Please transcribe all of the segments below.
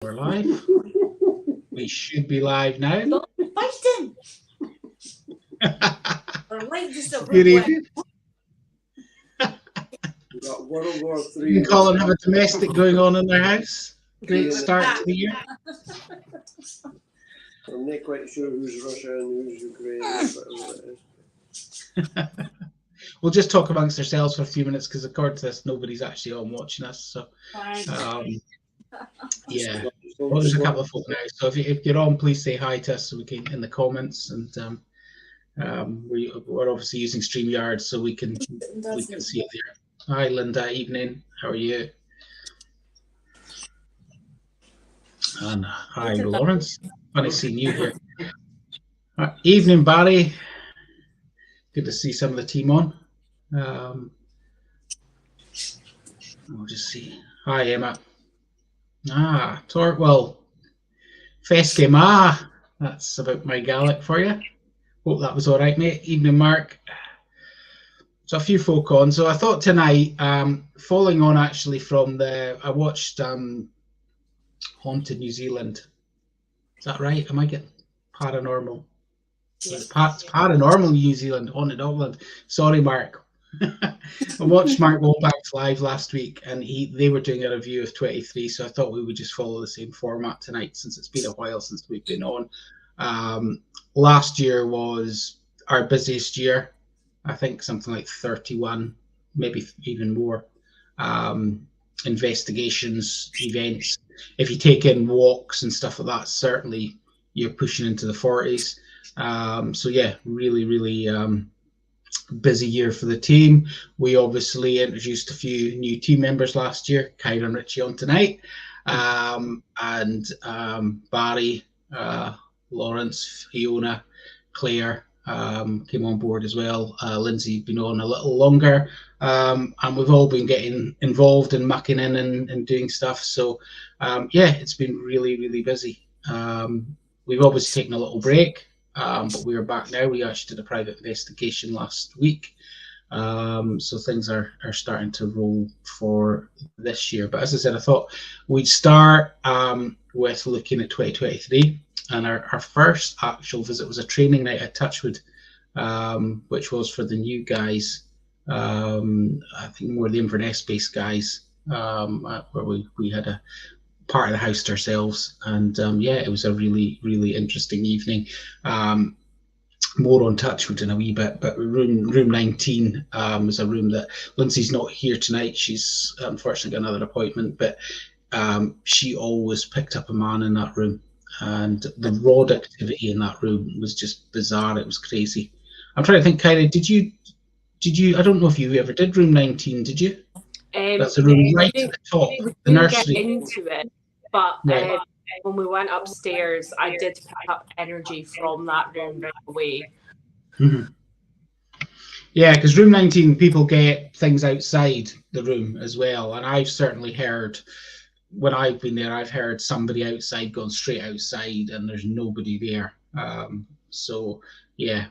We're live. We should be live now. Fighting. Or like just a Good root evening. We've got World War You Three. can call and have a domestic going on in their house. Great start to the year. I'm not quite sure who's Russia and who's Ukraine. Whatever it is. We'll just talk amongst ourselves for a few minutes because according to this, nobody's actually on watching us. So, yeah. Well, there's a couple of folk now. So if you're on, please say hi to us so we can in the comments. And we're obviously using StreamYard so we can see it there. Hi, Linda. Evening. How are you? And hi, Lawrence. Funny seeing you here. Evening, Barry. Good to see some of the team on. I'll just see. Hi, Emma. Tortwell. Fescue. That's about my Gaelic for you. Hope that was all right, mate. Evening, Mark. So a few folk on. So I thought tonight, following on actually from I watched Haunted New Zealand. Is that right? Am I getting Paranormal? Yes. Paranormal New Zealand, Haunted Auckland. Sorry, Mark. I watched Mark Wallback's live last week, and they were doing a review of 23. So I thought we would just follow the same format tonight, since it's been a while since we've been on. Last year was our busiest year. I think something like 31, maybe even more. Investigations, events. If you take in walks and stuff like that, certainly you're pushing into the 40s. So yeah, really busy year for the team. We obviously introduced a few new team members last year. Kyra and Richie on tonight, and Barry, Lawrence, Fiona, Claire came on board as well. Lindsay been on a little longer, and we've all been getting involved and mucking in and doing stuff. So yeah, it's been really busy. We've obviously taken a little break. But we are back now. We actually did a private investigation last week. So things are starting to roll for this year. But as I said, I thought we'd start with looking at 2023. And our first actual visit was a training night at Touchwood, which was for the new guys. I think more the Inverness-based guys, where we had a part of the house to ourselves, and yeah, it was a really interesting evening. More on Touchwood in a wee bit, but room 19 was a room that Lindsay's not here tonight. She's unfortunately got another appointment, but she always picked up a man in that room, and the rod activity in that room was just bizarre. It was crazy. I'm trying to think, Kylie, did you I don't know if you ever did room 19, did you? That's the room right at the top, the nursery. Get into it, but when we went upstairs, I did pick up energy from that room right away. Mm-hmm. Yeah, because room 19, people get things outside the room as well, and I've certainly heard, when I've been there, I've heard somebody outside going straight outside, and there's nobody there. So yeah,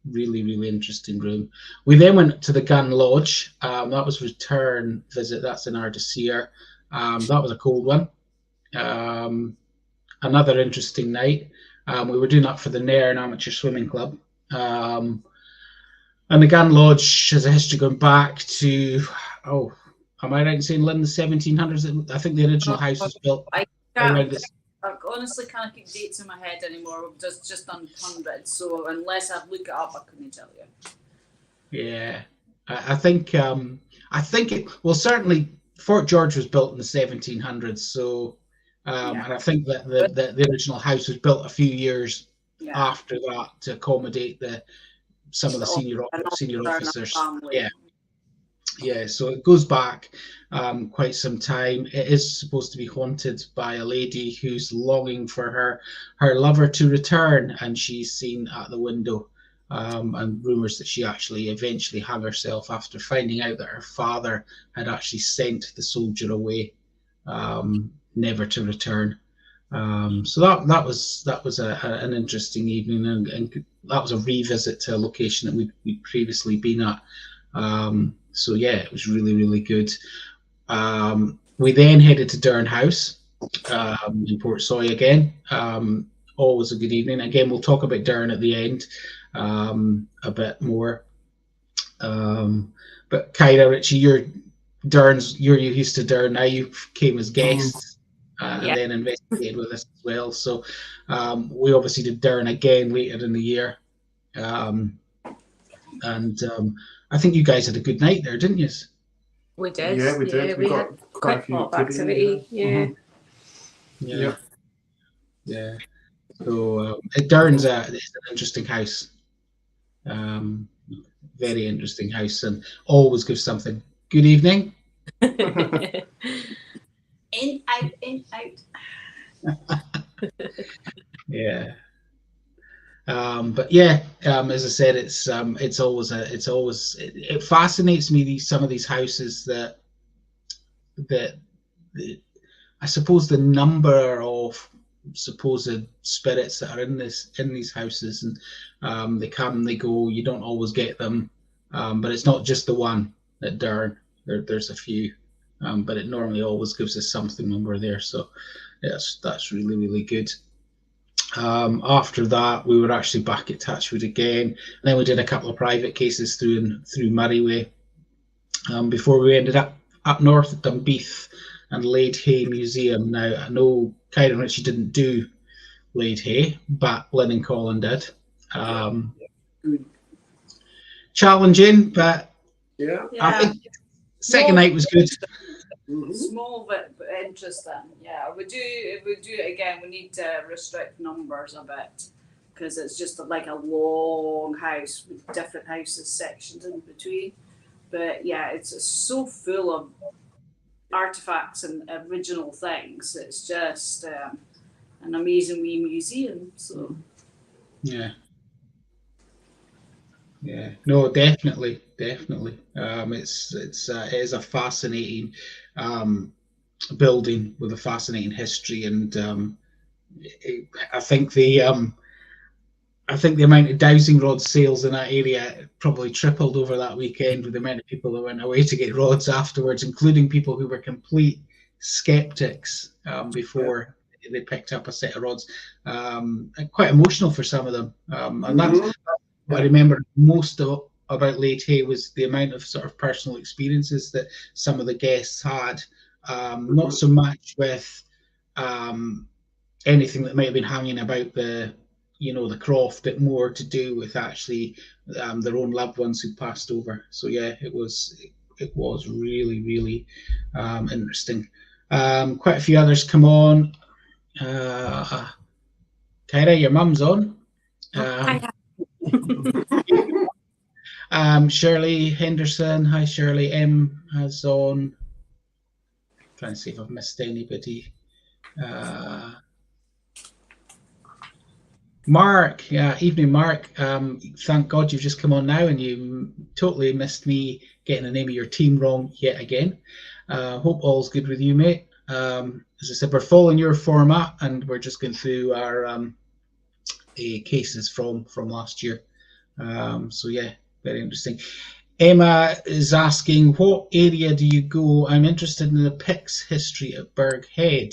really interesting room. We then went to the Gun Lodge. That was return visit. That's in Ardesseer. That was a cold one. Another interesting night. We were doing that for the Nairn Amateur Swimming Club. And the Gun Lodge has a history going back to, am I right in saying, Lynn, the 1700s? I think the original house was built around this. I honestly can't keep dates in my head anymore. We've just done 100, so unless I look it up, I couldn't tell you. Yeah, I think certainly Fort George was built in the 1700s. So, and I think that the original house was built a few years after that to accommodate some of the senior officers. Yeah. So it goes back quite some time. It is supposed to be haunted by a lady who's longing for her lover to return, and she's seen at the window. And rumours that she actually eventually hung herself after finding out that her father had actually sent the soldier away, never to return. So that was an interesting evening, and that was a revisit to a location that we'd previously been at. So yeah, it was really good. We then headed to Durn House, in Portsoy again. Always a good evening. Again, we'll talk about Durn at the end a bit more. But Kyra, Richie, you're used to Durn now. You came as guests and then investigated with us as well. So we obviously did Durn again later in the year. And I think you guys had a good night there, didn't you? We did. Yeah, we did. We got had quite a lot of activity. Yeah. Yeah. So Durns it's an interesting house. Very interesting house, and always gives something. Good evening. In, out, in, out. Yeah. But yeah, as I said, it fascinates me, some of these houses that I suppose the number of supposed spirits that are in these houses, and they come, they go. You don't always get them, but it's not just the one at Durn. There's a few, but it normally always gives us something when we're there. So that's really, really good. After that, we were actually back at Touchwood again, and then we did a couple of private cases through Murray Way, before we ended up north at Dunbeath and Laid Hay Museum. Now, I know Kyra and Richie didn't do Laid Hay, but Lynn and Colin did. Challenging, but I think second night was good. Small but interesting. Yeah, we do it again. We need to restrict numbers a bit because it's just like a long house with different houses sectioned in between. But yeah, it's so full of artifacts and original things. It's just an amazing wee museum. So yeah, no, definitely. It is a fascinating building with a fascinating history, and I think the amount of dowsing rod sales in that area probably tripled over that weekend with the amount of people that went away to get rods afterwards, including people who were complete skeptics before they picked up a set of rods. Quite emotional for some of them, and that's what I remember most about Laid Hay was the amount of sort of personal experiences that some of the guests had. Not so much with anything that might have been hanging about the croft, but more to do with actually their own loved ones who passed over. So yeah, it was really, really interesting. Quite a few others come on. Kyra, your mum's on. Shirley Henderson, hi Shirley. M has on. Trying to see if I've missed anybody. Mark, evening, Mark. Thank God you've just come on now, and you totally missed me getting the name of your team wrong yet again. Hope all's good with you, mate. As I said, we're following your format, and we're just going through our cases from last year. So yeah, very interesting. Emma is asking, what area do you go? I'm interested in the Picts history at Burgh Head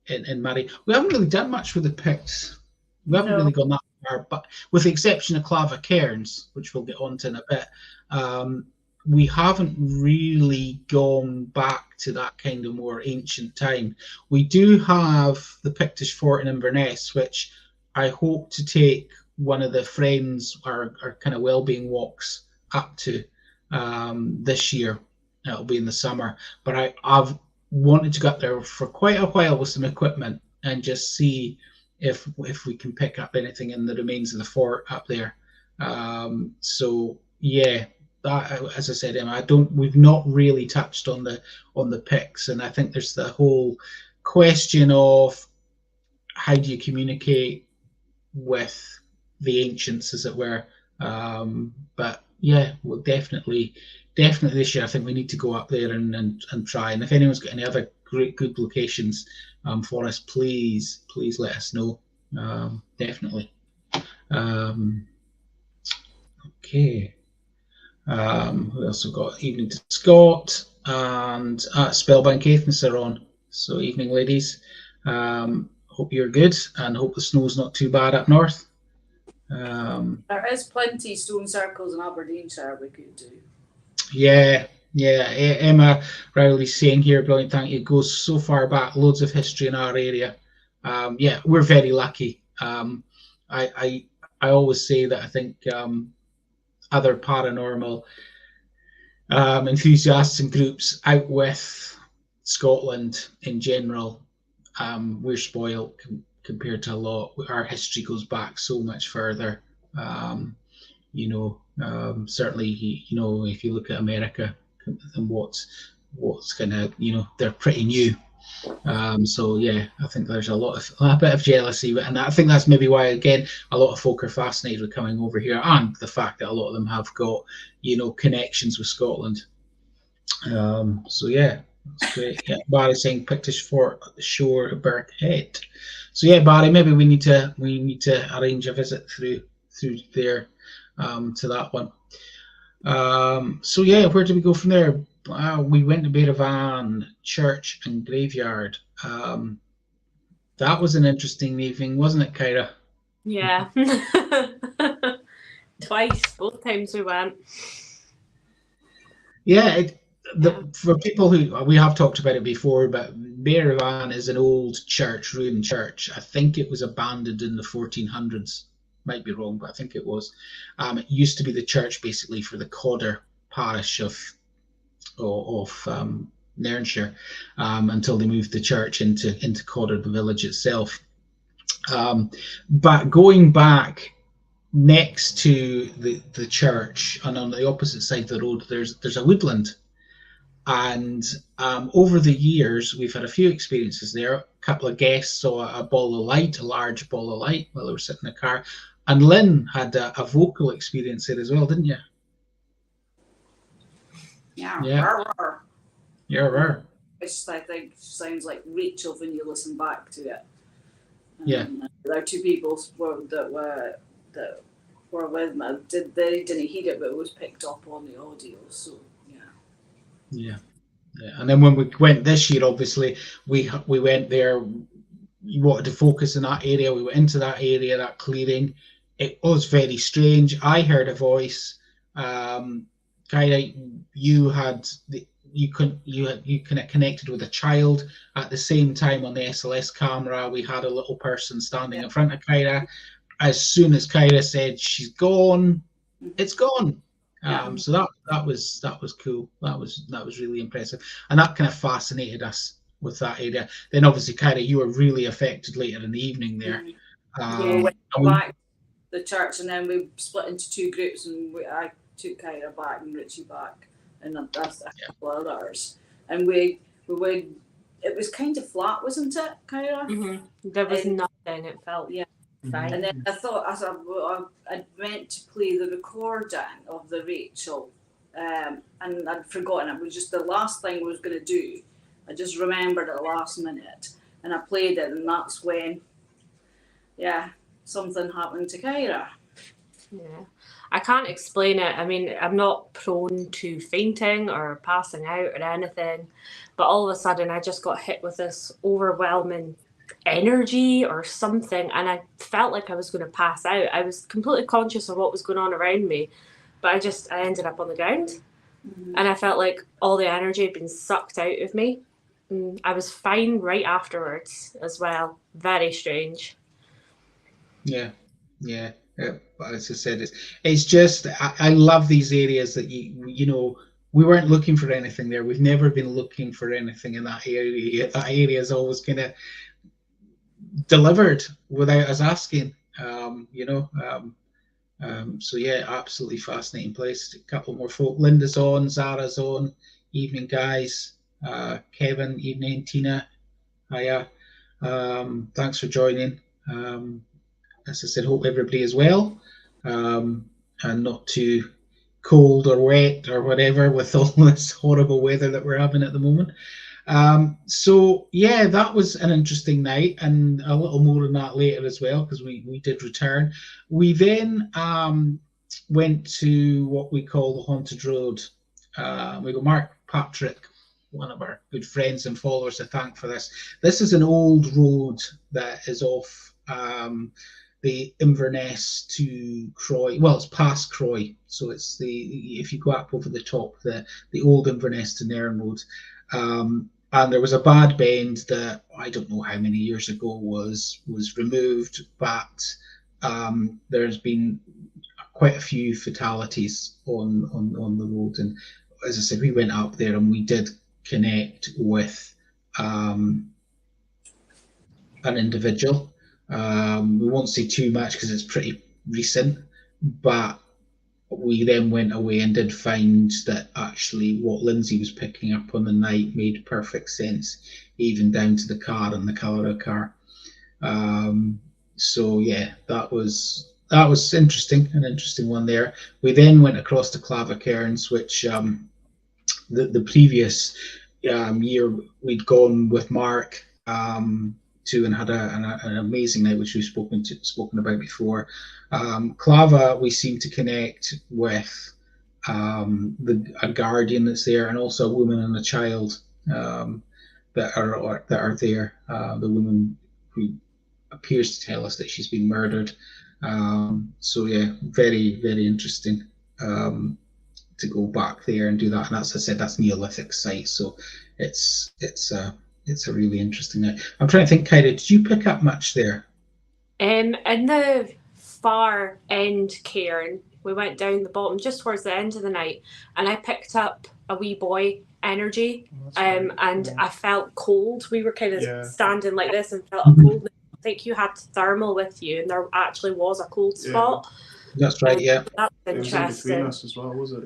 in Murray. We haven't really done much with the Picts. We haven't really gone that far, but with the exception of Clava Cairns, which we'll get onto in a bit, we haven't really gone back to that kind of more ancient time. We do have the Pictish Fort in Inverness, which I hope to take one of the friends our kind of wellbeing walks up to this year. It'll be in the summer, but I've wanted to go up there for quite a while with some equipment and just see if we can pick up anything in the remains of the fort up there. So yeah, that, as I said, Emma, we've not really touched on the Picts, and I think there's the whole question of how do you communicate with the ancients, as it were. But yeah, well, definitely this year I think we need to go up there and try. And if anyone's got any other good locations for us, please let us know. Definitely. Okay. Who else have got? Evening to Scott and Spellbound Caithness are on. So evening, ladies. Hope you're good, and hope the snow's not too bad up north. There is plenty stone circles in Aberdeenshire we could do. Yeah, yeah. Emma Rowley's saying here, brilliant, thank you. It goes so far back, loads of history in our area. Yeah, we're very lucky. I always say that I think other paranormal enthusiasts and groups out with Scotland in general, we're spoiled compared to a lot. Our history goes back so much further. Certainly, if you look at America and what's kind of, they're pretty new. So yeah, I think there's a bit of jealousy, and I think that's maybe why, again, a lot of folk are fascinated with coming over here, and the fact that a lot of them have got, connections with Scotland. So yeah, that's great. Yeah, Barry saying Pictish Fort at the shore of Birkhead. So yeah, Barry, maybe we need to arrange a visit through there to that one. So yeah, where do we go from there? We went to Beiravan Church and Graveyard. That was an interesting evening, wasn't it, Kyra? Yeah. Both times we went. Yeah, for people who, we have talked about it before, but Beiravan is an old church, ruined church. I think it was abandoned in the 1400s. Might be wrong, but I think it was. It used to be the church basically for the Codder parish of Nairnshire, until they moved the church into Codder, the village itself. But going back next to the church and on the opposite side of the road, there's a woodland. And over the years, we've had a few experiences there. A couple of guests saw a large ball of light while they were sitting in the car. And Lynn had a vocal experience there as well, didn't you? Yeah. Yeah. Which I think sounds like Rachel when you listen back to it. Yeah. There are two people that were with me. They didn't hear it, but it was picked up on the audio. So yeah. And then when we went this year, obviously we went there. You wanted to focus in that area. We went into that area, that clearing. It was very strange. I heard a voice. Kyra, you kind of connected with a child at the same time on the SLS camera. We had a little person standing in front of Kyra. As soon as Kyra said she's gone, it's gone. So that was cool. That was really impressive, and that kind of fascinated us with that area. Then obviously, Kyra, you were really affected later in the evening there. We went back the church, and then we split into two groups, and I took Kyra back and Richie back, and that's a couple of others. And we went. It was kind of flat, wasn't it, Kyra? Mm-hmm. There was nothing. It felt fine. And then I thought I meant to play the recording of the Rachel, and I'd forgotten. It was just the last thing I was going to do. I just remembered at the last minute, and I played it, and that's when, something happened to Kyra. Yeah, I can't explain it. I mean, I'm not prone to fainting or passing out or anything, but all of a sudden I just got hit with this overwhelming energy or something, and I felt like I was going to pass out. I was completely conscious of what was going on around me, but I ended up on the ground, and I felt like all the energy had been sucked out of me. I was fine right afterwards as well. Very strange. Yeah. As I said, it's just I love these areas that we weren't looking for anything there. We've never been looking for anything in that area. That area is always kind of delivered without us asking. So yeah, absolutely fascinating place. A couple more folk. Linda's on, Zara's on. Evening, guys. Kevin, evening. Tina, hiya. Thanks for joining. As I said, hope everybody is well, and not too cold or wet or whatever with all this horrible weather that we're having at the moment. So yeah, that was an interesting night, and a little more on that later as well, because we did return. We then went to what we call the Haunted Road. We got Mark, Patrick, good friends and followers to thank for this. This is an old road that is off the Inverness to Croy. Well, it's past Croy, so it's if you go up over the top, the old Inverness to Nairn road. And there was a bad bend that I don't know how many years ago was removed, but there's been quite a few fatalities on the road. And as I said, we went up there and we did connect with an individual. We won't say too much because it's pretty recent, but we then went away and did find that actually what Lindsay was picking up on the night made perfect sense, even down to the car and the colour of the car. So yeah, that was interesting, an interesting one there. We then went across to Clava Cairns, which the previous year we'd gone with Mark to and had an amazing night, which we've spoken about before. Clava, we seem to connect with a guardian that's there, and also a woman and a child that are there. The woman who appears to tell us that she's been murdered. So yeah, very, very interesting to go back there and do that. And as I said, that's Neolithic site, so it's a really interesting night. I'm trying to think, Kyra, did you pick up much there? In the far end cairn, we went down the bottom just towards the end of the night, and I picked up a wee boy energy, and I felt cold. We were kind of standing like this and felt a cold. I think you had thermal with you, and there actually was a cold spot. That's right. Yeah, that's It interesting. was in between us as well, was it?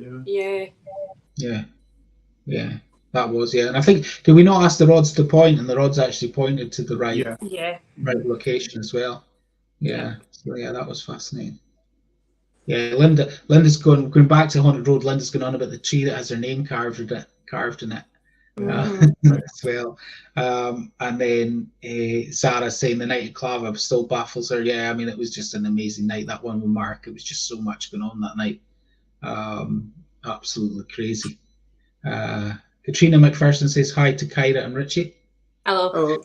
Yeah. That was, yeah. And I think, did we not ask the rods to point, and the rods actually pointed to the right right location as well? Yeah. So yeah, that was fascinating. Yeah, Linda's going back to Haunted Road. Linda's going on about the tree that has her name carved in it. As well. And then Sarah saying the night at Clava still baffles her. Yeah, I mean, it was just an amazing night, that one with Mark. It was just so much going on that night. Absolutely crazy. Katrina McPherson says hi to Kyra and Richie. Hello.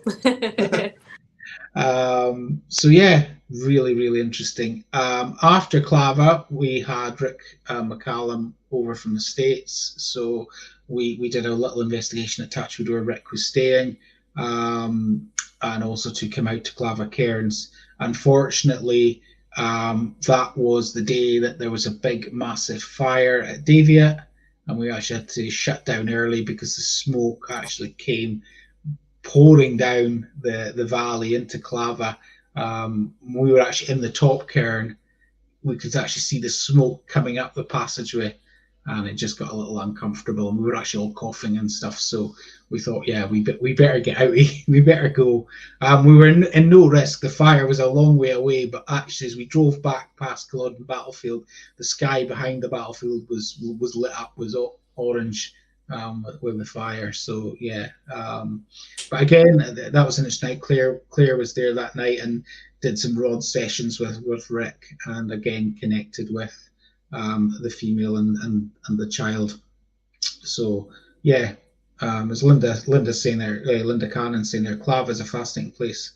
So yeah, really, really interesting. After Clava, we had Rick McCallum over from the States. So we did a little investigation at Touchwood where Rick was staying, and also to come out to Clava Cairns. Unfortunately, that was the day that there was a big, massive fire at Davia, and we actually had to shut down early because the smoke actually came pouring down the valley into Clava. We were actually in the top cairn. We could actually see the smoke coming up the passageway, and it just got a little uncomfortable, and we were actually all coughing and stuff. So we thought, yeah, we better get out. We better go. We were in no risk. The fire was a long way away, but actually, as we drove back past Culloden Battlefield, the sky behind the battlefield was lit up, was orange with the fire. So yeah, but again, that was in its night. Claire was there that night and did some rod sessions with Rick, and again connected with the female and the child. So yeah, as Linda saying there, Linda Cannon saying there, Clava is a fascinating place.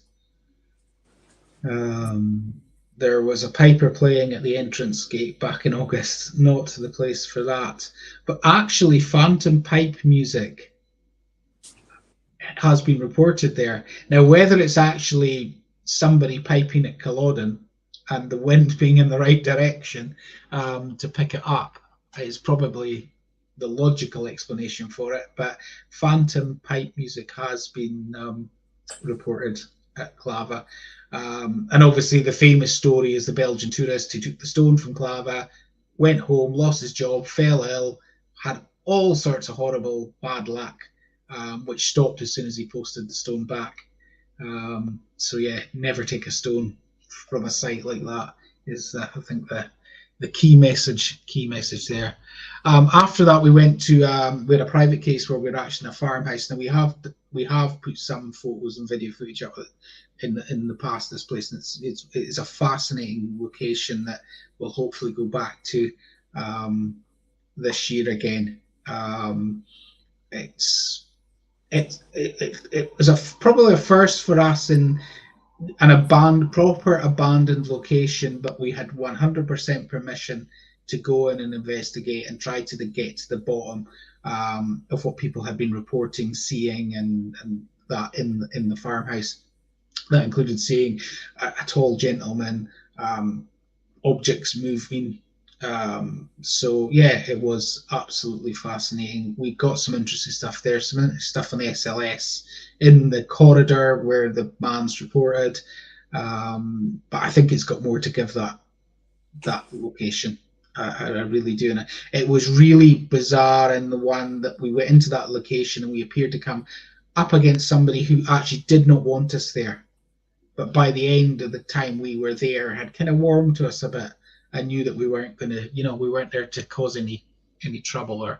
There was a piper playing at the entrance gate back in August. Not the place for that, but actually phantom pipe music has been reported there. Now, whether it's actually somebody piping at Culloden and the wind being in the right direction to pick it up is probably the logical explanation for it, but phantom pipe music has been reported at Clava. And obviously the famous story is the Belgian tourist who took the stone from Clava, went home, lost his job, fell ill, had all sorts of horrible bad luck, which stopped as soon as he posted the stone back. So yeah, never take a stone from a site like that is I think the key message there. After that, we went to we had a private case where we were actually in a farmhouse. Now we have put some photos and video footage up in the past this place, and it's a fascinating location that we'll hopefully go back to this year again. It's it was probably a first for us in an proper abandoned location, but we had 100% permission to go in and investigate and try to get to the bottom of what people had been reporting, seeing, and that in the farmhouse. That included seeing a tall gentleman, objects moving. So yeah, it was absolutely fascinating. We got some interesting stuff there, some stuff on the SLS in the corridor where the man's reported. But I think it's got more to give that location. I really do. And it was really bizarre in the one that we went into that location and we appeared to come up against somebody who actually did not want us there. But by the end of the time we were there, had kind of warmed to us a bit. I knew that we weren't going to, we weren't there to cause any trouble or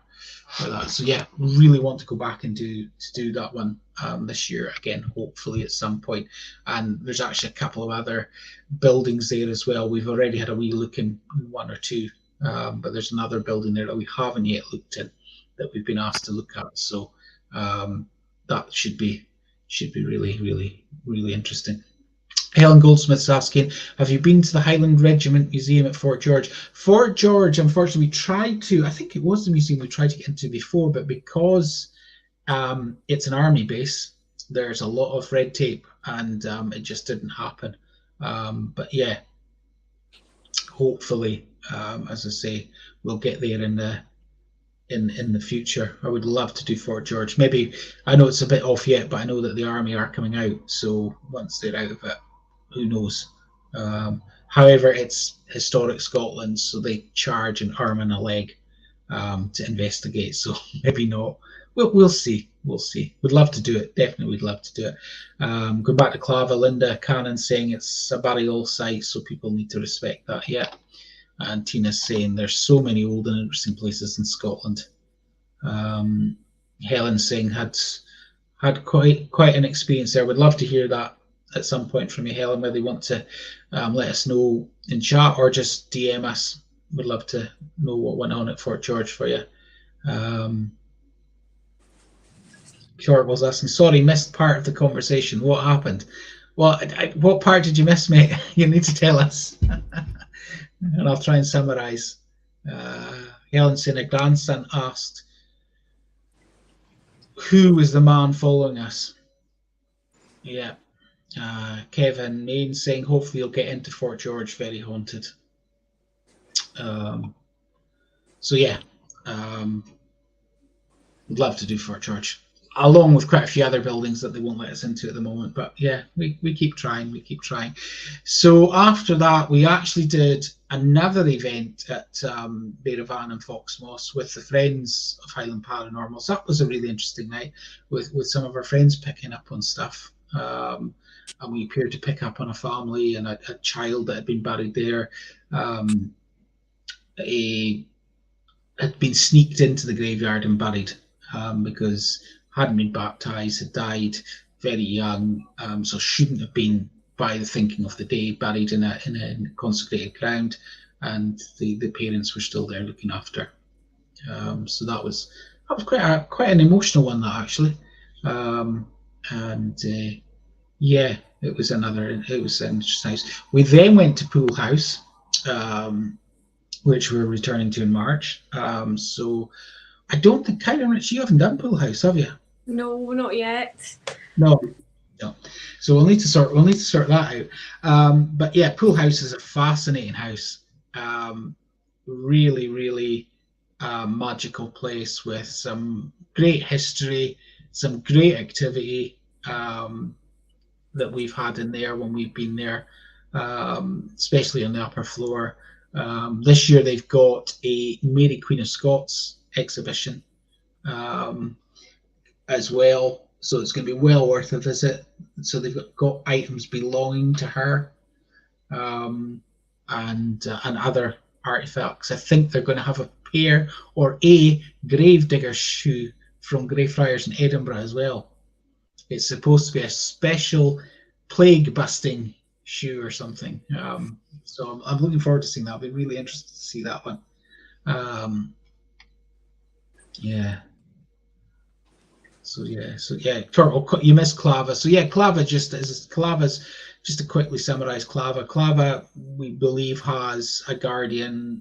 that. So yeah, really want to go back and do that one this year again, hopefully at some point. And there's actually a couple of other buildings there as well. We've already had a wee look in one or two, but there's another building there that we haven't yet looked in that we've been asked to look at. So that should be really, really, really interesting. Helen Goldsmith's asking, have you been to the Highland Regiment Museum at Fort George? Fort George, unfortunately, we tried to, I think it was the museum we tried to get into before, but because it's an army base, there's a lot of red tape and it just didn't happen. But yeah, hopefully, as I say, we'll get there in the future. I would love to do Fort George. Maybe, I know it's a bit off yet, but I know that the army are coming out. So once they're out of it, who knows? However, it's historic Scotland, so they charge an arm and a leg to investigate. So maybe not. We'll see. We'll see. We'd love to do it. Definitely, we'd love to do it. Going back to Clava, Linda Cannon saying it's a burial site, so people need to respect that. Yeah. And Tina's saying there's so many old and interesting places in Scotland. Helen's saying had quite an experience there. Would love to hear that at some point from you, Helen, whether you want to let us know in chat or just DM us. Would love to know what went on at Fort George for you. Short was asking, sorry, missed part of the conversation. What happened? Well, what part did you miss, mate? You need to tell us. And I'll try and summarise. Helen saying, a grandson asked, who was the man following us? Yeah. Kevin Main saying, hopefully you'll get into Fort George, very haunted. So yeah, would love to do Fort George, along with quite a few other buildings that they won't let us into at the moment. But yeah, we keep trying, So after that, we actually did another event at Beiravan and Foxmoss with the friends of Highland Paranormal. So that was a really interesting night with some of our friends picking up on stuff. And we appeared to pick up on a family and a child that had been buried there. Had been sneaked into the graveyard and buried because hadn't been baptized, had died very young, so shouldn't have been, by the thinking of the day, buried in a consecrated ground, and the parents were still there looking after. So that was quite an emotional one, that actually. Yeah, it was an interesting house. We then went to Pool House, which we're returning to in March. So I don't think, Kylie Rich, you haven't done Pool House, have you? No, not yet. No. So we'll need to sort that out. But yeah, Pool House is a fascinating house. Really, really magical place with some great history, some great activity that we've had in there when we've been there, especially on the upper floor. This year they've got a Mary Queen of Scots exhibition as well, so it's going to be well worth a visit. So they've got items belonging to her and other artifacts. I think they're going to have a pair or a gravedigger's shoe from Greyfriars in Edinburgh as well. It's supposed to be a special plague busting shoe or something. So I'm looking forward to seeing that. I'll be really interested to see that one. Yeah. So yeah, Turtle, you missed Clava. So yeah, Clava's just to quickly summarize Clava. Clava, we believe, has a guardian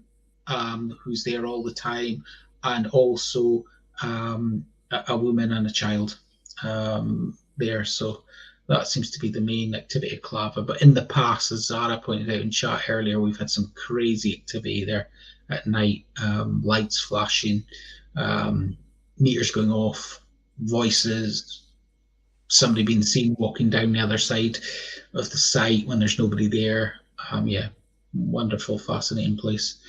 who's there all the time, and also a woman and a child there. So that seems to be the main activity of Clava. But in the past, as Zara pointed out in chat earlier, we've had some crazy activity there at night, lights flashing, meters going off, voices, somebody being seen walking down the other side of the site when there's nobody there. Yeah, wonderful, fascinating place.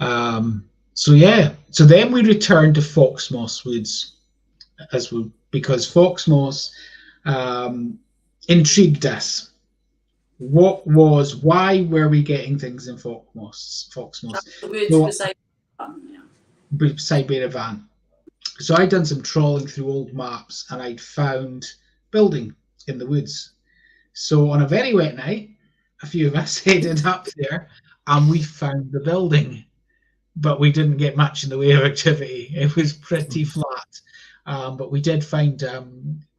So then we returned to Foxmoss Woods because Foxmoss intrigued us. Why were we getting things in Foxmoss? The woods beside Beta Van. So I'd done some trawling through old maps and I'd found building in the woods. So on a very wet night, a few of us headed up there and we found the building, but we didn't get much in the way of activity. It was pretty flat, but we did find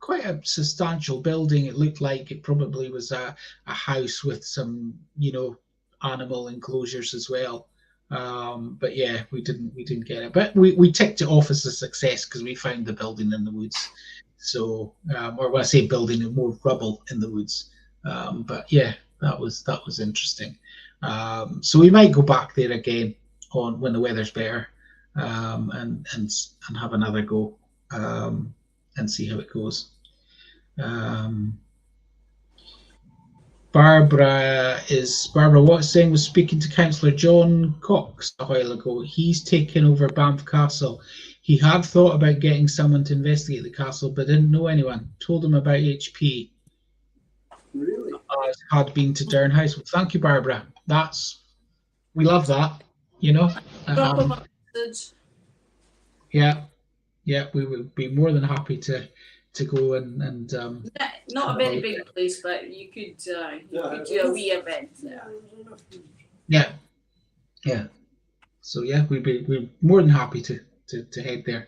quite a substantial building. It looked like it probably was a house with some, animal enclosures as well. But yeah, we didn't get it, but we ticked it off as a success because we found the building in the woods. So, or when I say building, more rubble in the woods. But yeah, that was interesting. So we might go back there again when the weather's better, and have another go, and see how it goes. Barbara Watson was speaking to Councillor John Cox a while ago. He's taken over Banff Castle. He had thought about getting someone to investigate the castle, but didn't know anyone. Told him about HP. Really? Had been to Durn House. Well, thank you, Barbara. We love that. Yeah, we would be more than happy to go and not a very big place, but you could do a wee event there. Yeah. So yeah, we're more than happy to head there,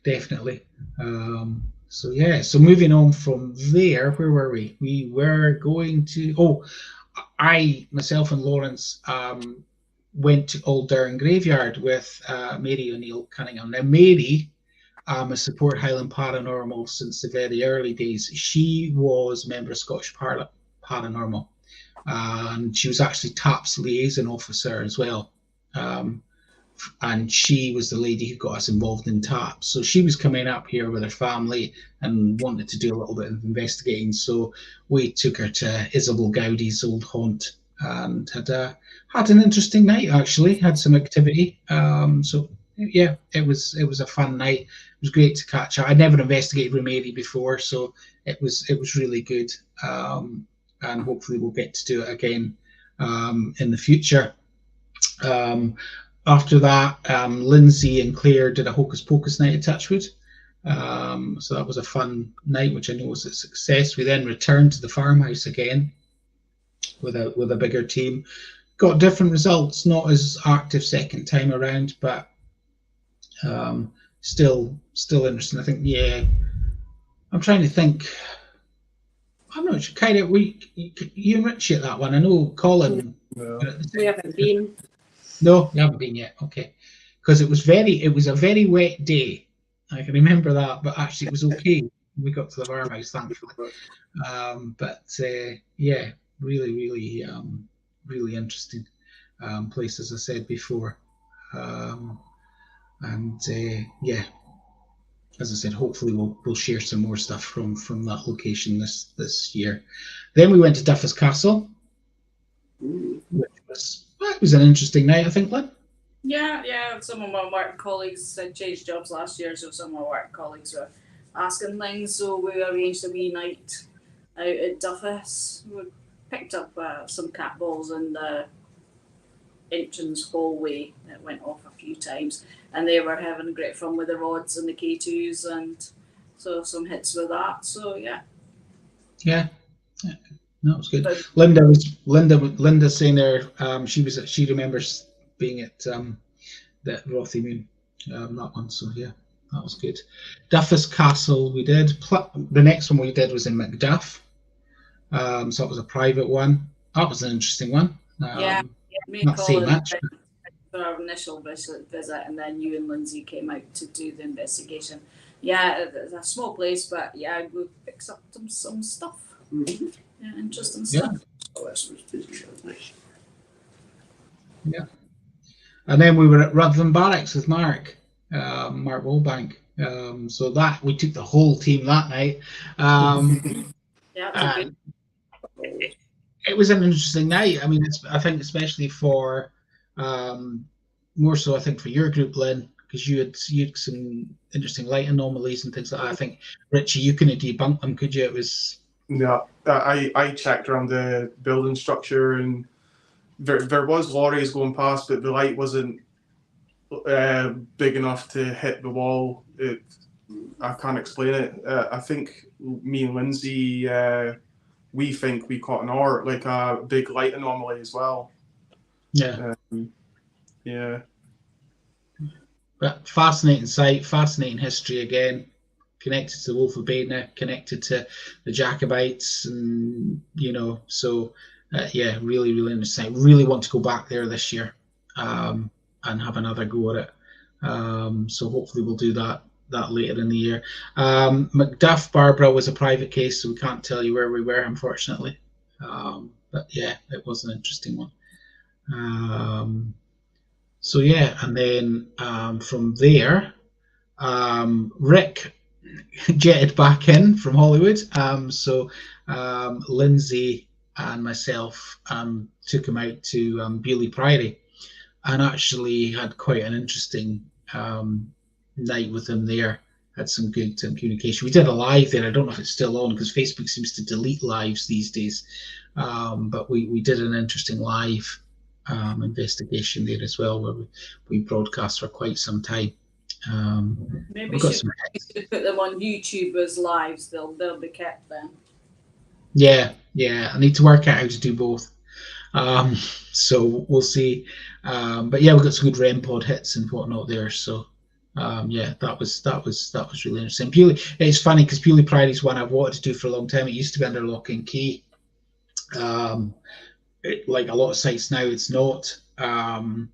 definitely. So moving on from there, where were we? We were going to myself and Lawrence went to Old Durn Graveyard with Mary O'Neill Cunningham. Now Mary has supported Highland Paranormal since the very early days. She was a member of Scottish Paranormal, and she was actually TAP's liaison officer as well. And she was the lady who got us involved in TAP. So she was coming up here with her family and wanted to do a little bit of investigating. So we took her to Isabel Gowdy's old haunt and had an interesting night, actually. Had some activity. So yeah, it was a fun night. It was great to catch her. I'd never investigated with Mary before, so it was really good. And hopefully we'll get to do it again in the future. After that, Lindsay and Claire did a Hocus Pocus night at Touchwood. So that was a fun night, which I know was a success. We then returned to the farmhouse again with a bigger team. Got different results, not as active second time around, but still interesting. I think, yeah, I'm trying to think. I'm not sure. Kind of, you and Richie at that one. I know Colin. No. We haven't been. No, you haven't been yet. Okay, because it was a very wet day. I can remember that, but actually it was okay. We got to the farmhouse, thankfully. Yeah, really interesting place, as I said before. Yeah, as I said, hopefully we'll share some more stuff from that location this year. Then we went to Duffus Castle, which was an interesting night, I think, Lynn. Yeah. Some of my work colleagues had changed jobs last year, so some of my work colleagues were asking things. So we arranged a wee night out at Duffus. We picked up some cat balls in the entrance hallway that went off a few times, and they were having great fun with the rods and the K2s, and so some hits with that. So yeah. No, it was good. Linda saying there, she remembers being at that Rothy Moon, that one. So yeah, that was good. Duffus Castle we did. The next one we did was in Macduff. So it was a private one. That was an interesting one. Yeah, me Not saying Colin much. for our initial visit, and then you and Lindsay came out to do the investigation. Yeah, it's a small place, but yeah, we picked up some stuff. Mm-hmm. Yeah, interesting stuff. Oh, this was busy. Nice. Yeah. And then we were at Rutland Barracks with Mark Wolbank. So that we took the whole team that night. Yeah, it was It was an interesting night. I mean, I think especially for more so, I think for your group, Lynn, because you had some interesting light anomalies and things like that. I think Richie, you couldn't debunk them, could you? It was I checked around the building structure, and there was lorries going past, but the light wasn't big enough to hit the wall. I can't explain it. I think me and Lindsay, we think we caught like a big light anomaly as well. Yeah. Yeah. But fascinating site, fascinating history again. Connected to the Wolf of Baina, connected to the Jacobites, and so yeah, really, really interesting. I really want to go back there this year and have another go at it. So hopefully we'll do that later in the year. Macduff, Barbara, was a private case, so we can't tell you where we were, unfortunately. But yeah, it was an interesting one. So yeah, and then from there, Rick jetted back in from Hollywood. So Lindsay and myself took him out to Beaulieu Priory, and actually had quite an interesting night with him there. Had some good communication. We did a live there. I don't know if it's still on because Facebook seems to delete lives these days. But we did an interesting live investigation there as well, where we broadcast for quite some time. Maybe we should put them on YouTube as lives. They'll be kept then. Yeah. I need to work out how to do both. So we'll see. But yeah, we've got some good REM pod hits and whatnot there. So yeah, that was really interesting. Beaulieu, it's funny because Beaulieu Priory is one I've wanted to do for a long time. It used to be under lock and key. Like a lot of sites now, it's not. And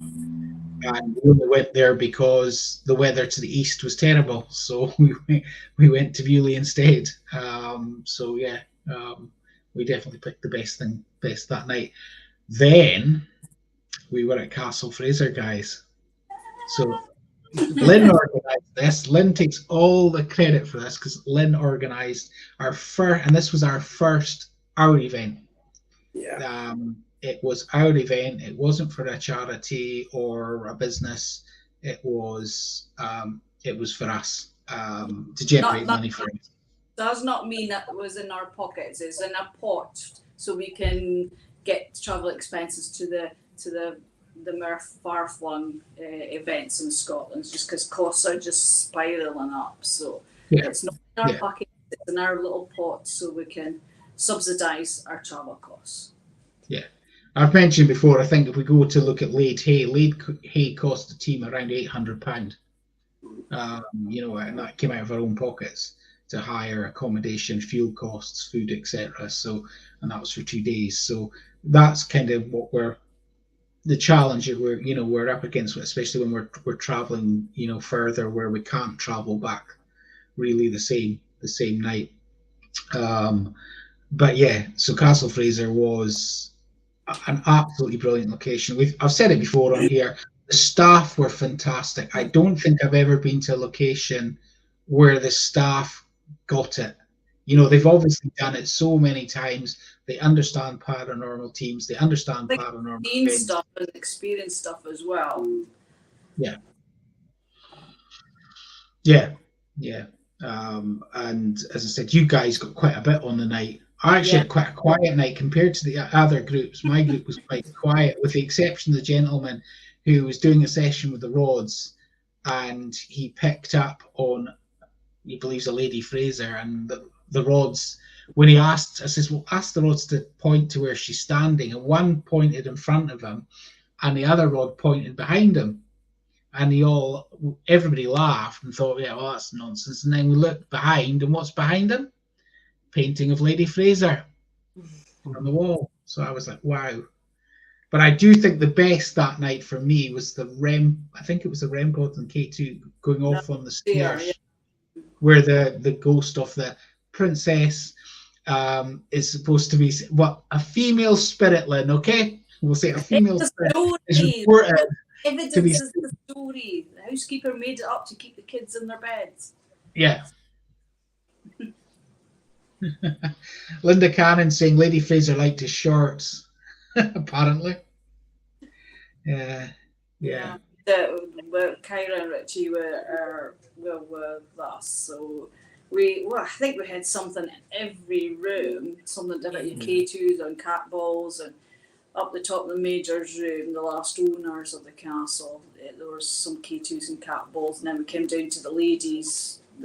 we only went there because the weather to the east was terrible, so we went to Beaulieu instead. So yeah, we definitely picked the best that night. Then we were at Castle Fraser, guys. So Lynn organised this. Lynn takes all the credit for this because Lynn organised our first, and this was our event. Yeah. It was our event. It wasn't for a charity or a business. It was for us to generate money for it. Does not mean that it was in our pockets. It's in a pot, so we can get travel expenses to the more far-flung events in Scotland. Just because costs are just spiraling up, so it's not in our pockets. It's in our little pot, so we can subsidise our travel costs. Yeah. I've mentioned before, I think if we go to look at Lade Hay cost the team around £800, and that came out of our own pockets to hire accommodation, fuel costs, food, etc. So, and that was for 2 days. So that's kind of what the challenge that we're up against, especially when we're traveling, further where we can't travel back really the same night. But yeah, so Castle Fraser was an absolutely brilliant location. I've said it before on here. The staff were fantastic. I don't think I've ever been to a location where the staff got it. They've obviously done it so many times. They understand paranormal teams. They understand paranormal stuff and experience stuff as well. Yeah. And as I said, you guys got quite a bit on the night. I actually had quite a quiet night compared to the other groups. My group was quite quiet, with the exception of the gentleman who was doing a session with the rods, and he picked up on, he believes, a Lady Fraser, and the rods, when he asked, I says, well, ask the rods to point to where she's standing, and one pointed in front of him and the other rod pointed behind him. And everybody laughed and thought, yeah, well, that's nonsense. And then we looked behind, and what's behind him? Painting of Lady Fraser on the wall. So I was like, wow. But I do think the best that night for me was the I think it was the Rem God and K2 going off on the stairs, where the ghost of the princess is supposed to be, a female spirit, Lynn, okay? We'll say a female spirit is reported. Evidence is the story. The housekeeper made it up to keep the kids in their beds. Yeah. Linda Cannon saying Lady Fraser liked his shorts, apparently. Yeah. Kyra and Richie were with us, so I think we had something in every room, something different. K2s and cat balls, and up the top of the Major's room, the last owners of the castle, there was some K2s and cat balls, and then we came down to the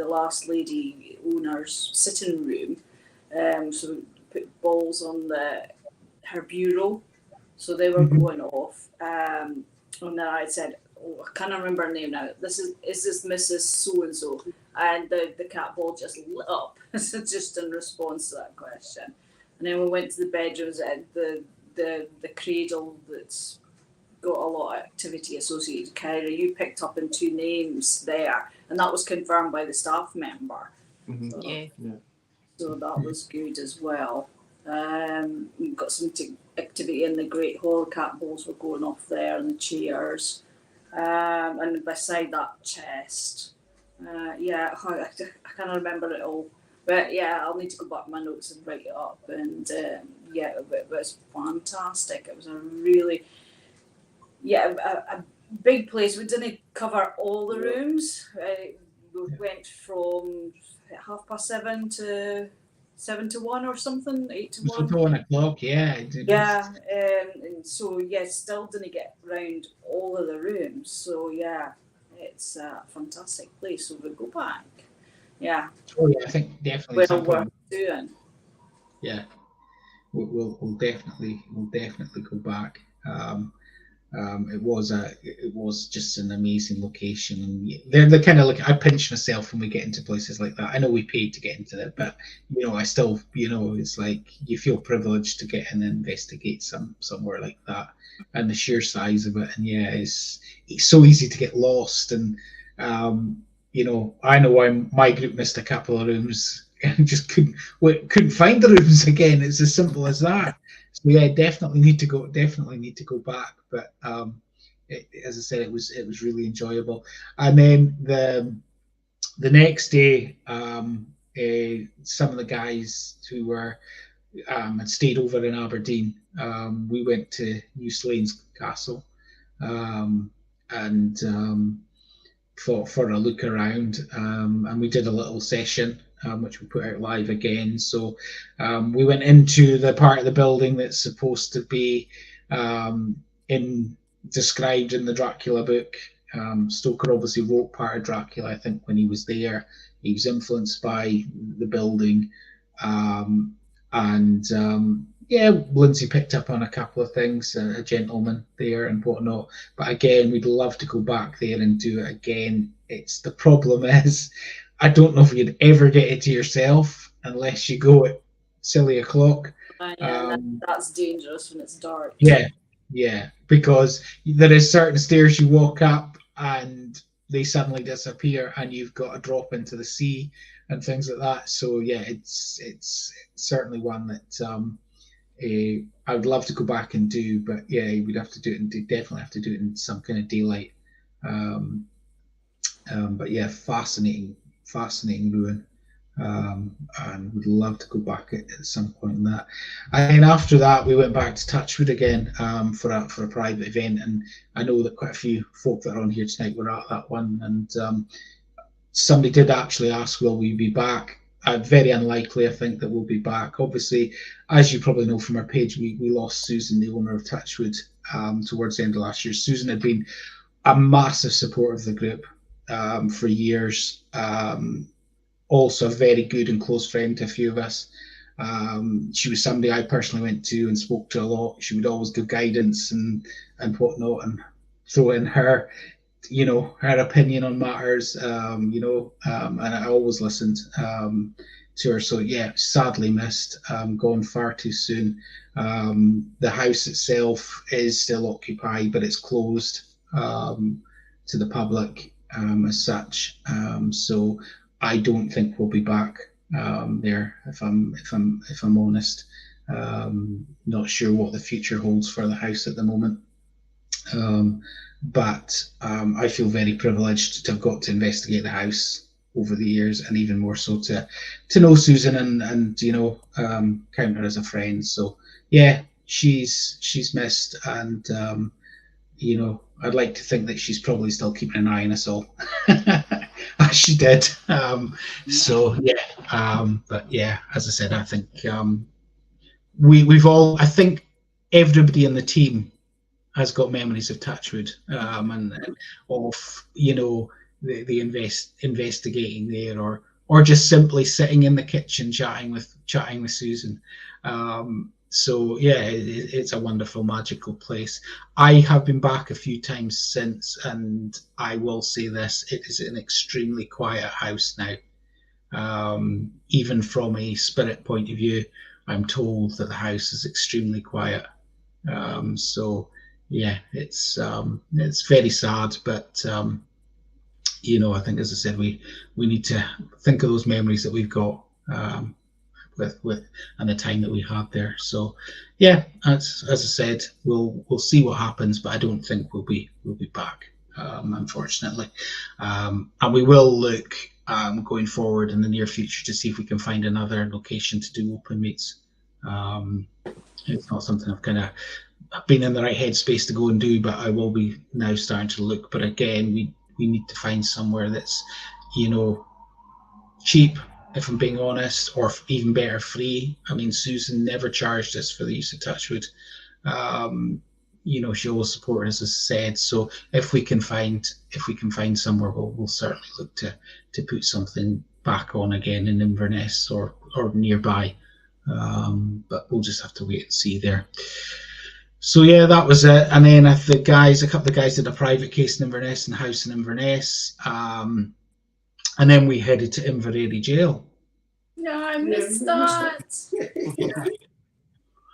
last lady owner's sitting room. So we put balls on her bureau, so they were going off. And then I said, I can't remember her name now. Is this Mrs. So and so? And the cat ball just lit up, just in response to that question. And then we went to the bedrooms, and the cradle that's got a lot of activity associated. Kyra, you picked up in 2 names there, and that was confirmed by the staff member. So that was good as well. We've got some activity in the Great Hall. Cat balls were going off there, and the chairs, and beside that chest. I can't remember it all, but I'll need to go back to my notes and write it up. And it was fantastic. It was a really a big place. We didn't cover all the rooms. We went from 7:30 to 7 to 1 or something, 8 to 1. 1 o'clock, yeah. And so still didn't get round all of the rooms. So it's a fantastic place. So we'll go back. Yeah. Oh yeah, I think definitely. Well worth doing. Yeah, we'll definitely go back. It was just an amazing location, and they're the kind of I pinch myself when we get into places like that. I know we paid to get into it, but I still it's like you feel privileged to get in and investigate somewhere like that, and the sheer size of it. And it's so easy to get lost, and I know my group missed a couple of rooms and just couldn't find the rooms again. It's as simple as that. So definitely need to go back. But as I said, it was really enjoyable. And then the next day, some of the guys who were had stayed over in Aberdeen. We went to New Slains Castle, and for a look around, and we did a little session. Which we put out live again. So we went into the part of the building that's supposed to be described in the Dracula book. Stoker obviously wrote part of Dracula, I think, when he was there. He was influenced by the building. Lindsay picked up on a couple of things, a gentleman there and whatnot. But again, we'd love to go back there and do it again. The problem is, I don't know if you'd ever get it to yourself unless you go at silly o'clock. That's dangerous when it's dark. Yeah, because there is certain stairs you walk up and they suddenly disappear, and you've got to drop into the sea and things like that. So it's certainly one that I would love to go back and do, but we'd have to do it, and definitely have to do it in some kind of daylight. But fascinating ruin, and would love to go back at some point in that. And then after that, we went back to Touchwood again for a private event, and I know that quite a few folk that are on here tonight were at that one. And somebody did actually ask, will we be back? Very unlikely, I think, that we'll be back. Obviously, as you probably know from our page, we lost Susan, the owner of Touchwood, towards the end of last year. Susan had been a massive supporter of the group for years. Also a very good and close friend to a few of us. She was somebody I personally went to and spoke to a lot. She would always give guidance and whatnot, and throw in her her opinion on matters, and I always listened to her. So yeah, sadly missed, gone far too soon. The house itself is still occupied, but it's closed to the public as such. So I don't think we'll be back there. If I'm honest, not sure what the future holds for the house at the moment. But I feel very privileged to have got to investigate the house over the years, and even more so to know Susan and count her as a friend. So yeah, she's missed, and I'd like to think that she's probably still keeping an eye on us all, as she did. So yeah, but yeah, as I said, I think we've all. I think everybody in the team has got memories of Touchwood, and of the investigating there, or just simply sitting in the kitchen chatting with Susan. So yeah, it's a wonderful, magical place. I have been back a few times since, and I will say this: it is an extremely quiet house now. Even from a spirit point of view, I'm told that the house is extremely quiet. So yeah, it's very sad, but I think, as I said, we need to think of those memories that we've got with and the time that we had there. So yeah, as I said, we'll see what happens, but I don't think we'll be back, unfortunately. And we will look going forward in the near future to see if we can find another location to do open meets. It's not something I've kind of been in the right headspace to go and do, but I will be now starting to look. But again, we need to find somewhere that's cheap, if I'm being honest, or even better, free. I mean, Susan never charged us for the use of Touchwood. She always supported us, as I said. So if we can find somewhere, we'll certainly look to put something back on again in Inverness or nearby. But we'll just have to wait and see there. So yeah, that was it. And then a couple of the guys did a private case in Inverness and house in Inverness. And then we headed to Inverary Jail. No, I missed that.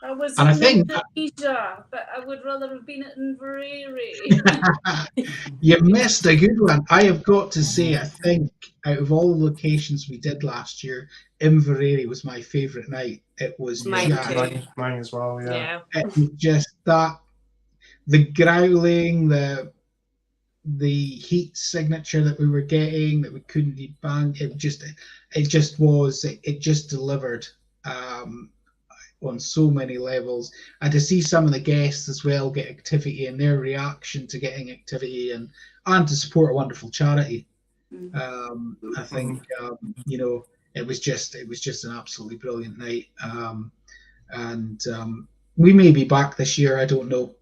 I was And in Indonesia, but I would rather have been at Inverary. You missed a good one. I have got to say, I think out of all the locations we did last year, Inverary was my favourite night. It was Mine as well. Yeah. It was just that, the growling, the heat signature that we were getting that we couldn't debunk. It just delivered on so many levels. And to see some of the guests as well get activity and their reaction to getting activity and to support a wonderful charity. I think it was just an absolutely brilliant night. And we may be back this year. I don't know.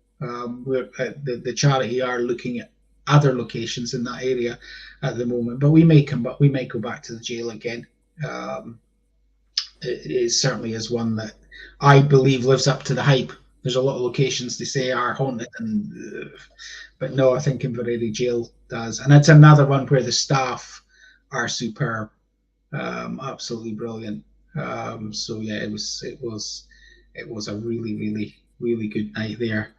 We're the charity are looking at other locations in that area at the moment, but we may come back. We may go back to the jail again. It certainly is one that I believe lives up to the hype. There's a lot of locations they say are haunted, but no, I think Inverary Jail does, and it's another one where the staff are superb, absolutely brilliant. So yeah, it was a really good night there.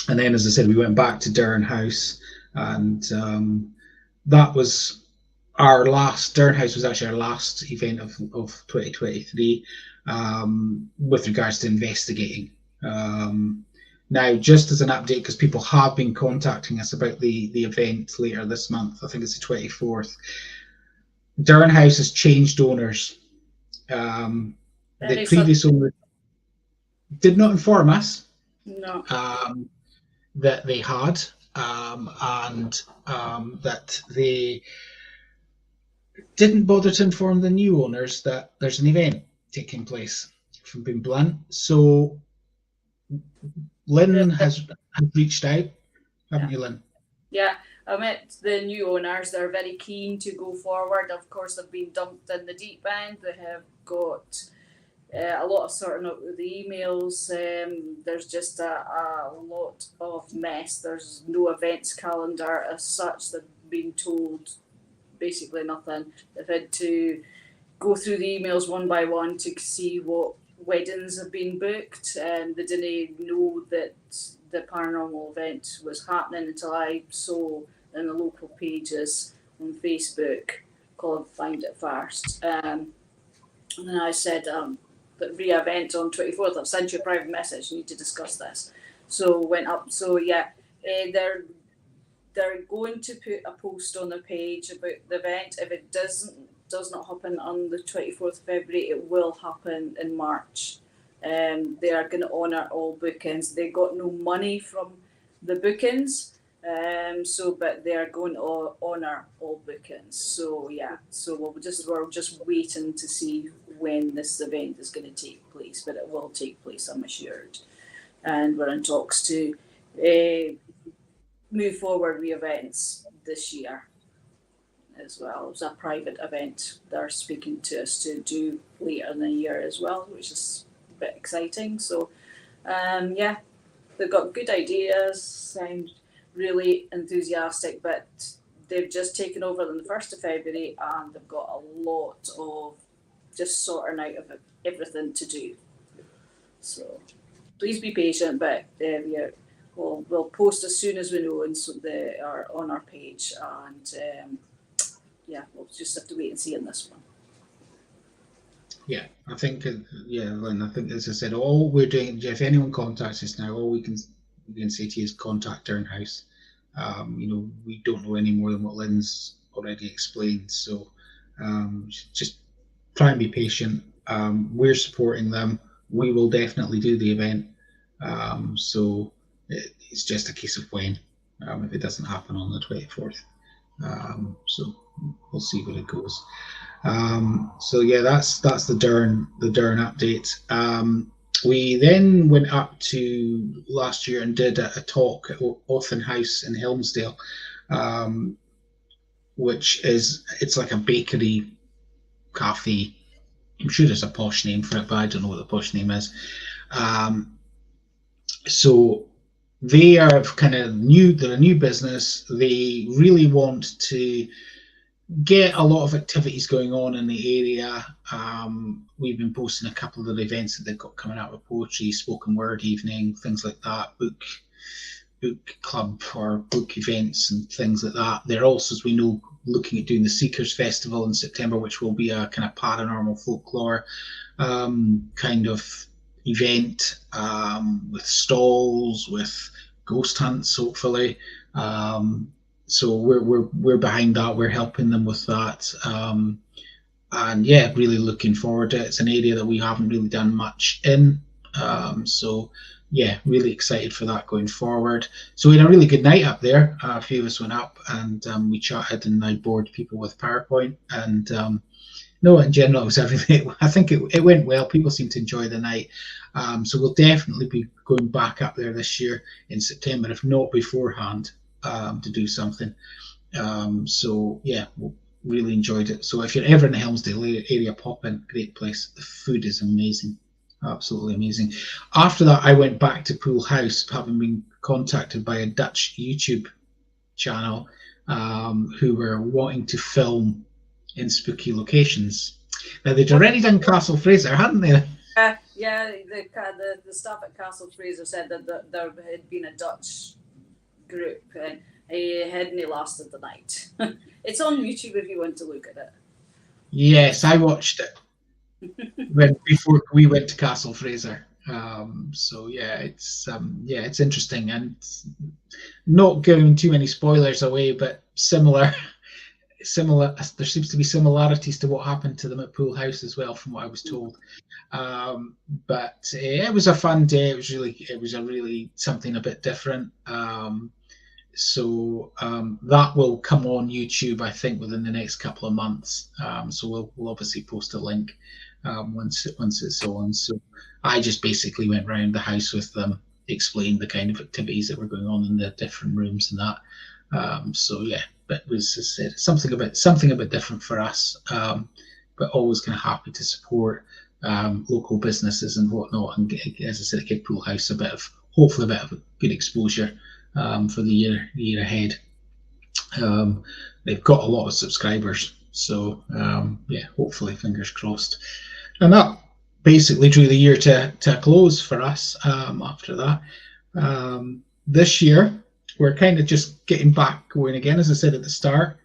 And then, as I said, we went back to Durn House, and that was our last. Durn House was actually our last event of 2023 with regards to investigating. Now, just as an update, because people have been contacting us about the event later this month, I think it's the 24th. Durn House has changed owners. The previous owner did not inform us. No. That they had, and that they didn't bother to inform the new owners that there's an event taking place, if I'm being blunt. So Lynn has reached out, haven't you, Lynn? Yeah, I met the new owners. They're very keen to go forward. Of course, they've been dumped in the deep end. They have got a lot of sorting out with the emails. There's just a lot of mess. There's no events calendar as such. They've been told basically nothing. They've had to go through the emails one by one to see what weddings have been booked, and they didn't know that the paranormal event was happening until I saw in the local pages on Facebook, called Find It First. And then I said, the re-event on 24th, I've sent you a private message, you need to discuss this. So went up, so yeah, they're going to put a post on their page about the event. If it does not happen on the 24th of February, it will happen in March. They are going to honour all bookings. They got no money from the bookings, but they are going to honour all bookings. So yeah, so we're just waiting to see when this event is going to take place, but it will take place, I'm assured. And we're in talks to move forward with events this year as well. It was a private event they're speaking to us to do later in the year as well, which is a bit exciting. So yeah, they've got good ideas, sound really enthusiastic, but they've just taken over on the 1st of February and they've got a lot of just sorting out of everything to do. So please be patient, but we'll post as soon as we know, and so they are on our page, and yeah, we'll just have to wait and see on this one. Yeah, I think, Lynn, I think, as I said, all we're doing, if anyone contacts us now, all we can say to you is contact our in-house. We don't know any more than what Lynn's already explained, so just try and be patient. We're supporting them. We will definitely do the event. So it's just a case of when, if it doesn't happen on the 24th. So we'll see where it goes. So yeah, that's the Durn update. We then went up to last year and did a talk at Othen House in Helmsdale, which it's like a bakery cafe. I'm sure there's a posh name for it, but I don't know what the posh name is. So they are kind of new. They're a new business. They really want to get a lot of activities going on in the area. We've been posting a couple of the events that they've got coming out with poetry, spoken word evening, things like that, book club or book events and things like that. They're also, as we know, looking at doing the Seekers Festival in September, which will be a kind of paranormal folklore kind of event, with stalls, with ghost hunts, hopefully. So we're behind that. We're helping them with that, and yeah, really looking forward to it. It's an area that we haven't really done much in, so yeah, really excited for that going forward. So we had a really good night up there. A few of us went up and we chatted, and I bored people with PowerPoint. And no, in general, it was everything. I think it went well. People seemed to enjoy the night. So we'll definitely be going back up there this year in September, if not beforehand, to do something. So yeah, we really enjoyed it. So if you're ever in the Helmsdale area, pop in. Great place. The food is amazing. Absolutely amazing. After that, I went back to Pool House, having been contacted by a Dutch YouTube channel who were wanting to film in spooky locations. Now, they'd already done Castle Fraser, hadn't they? Yeah, the staff at Castle Fraser said that there had been a Dutch group, and it hadn't lasted the night. It's on YouTube if you want to look at it. Yes, I watched it before we went to Castle Fraser. So yeah, it's interesting, and not giving too many spoilers away, but similar. There seems to be similarities to what happened to them at Pool House as well, from what I was told. But it was a fun day. It was a really something a bit different. So that will come on YouTube, I think, within the next couple of months. So we'll obviously post a link once it's on. So I just basically went around the house with them, explained the kind of activities that were going on in the different rooms and that. So yeah, but it was, as I said, something a bit different for us. But always kind of happy to support local businesses and whatnot, and as I said, give Pool House hopefully a bit of a good exposure for the year ahead. They've got a lot of subscribers, so yeah, hopefully, fingers crossed. And that basically drew the year to a close for us. After that, this year we're kind of just getting back going again. As I said at the start,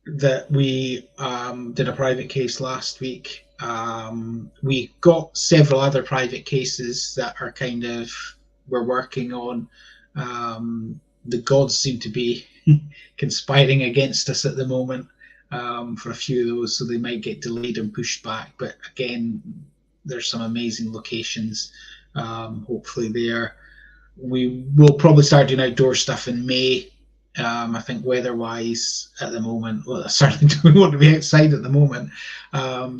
that we did a private case last week. We got several other private cases that are we're working on. The gods seem to be conspiring against us at the moment for a few of those, so they might get delayed and pushed back. But again, there's some amazing locations. Hopefully there. We will probably start doing outdoor stuff in May. I think weather-wise at the moment, well, I certainly don't want to be outside at the moment.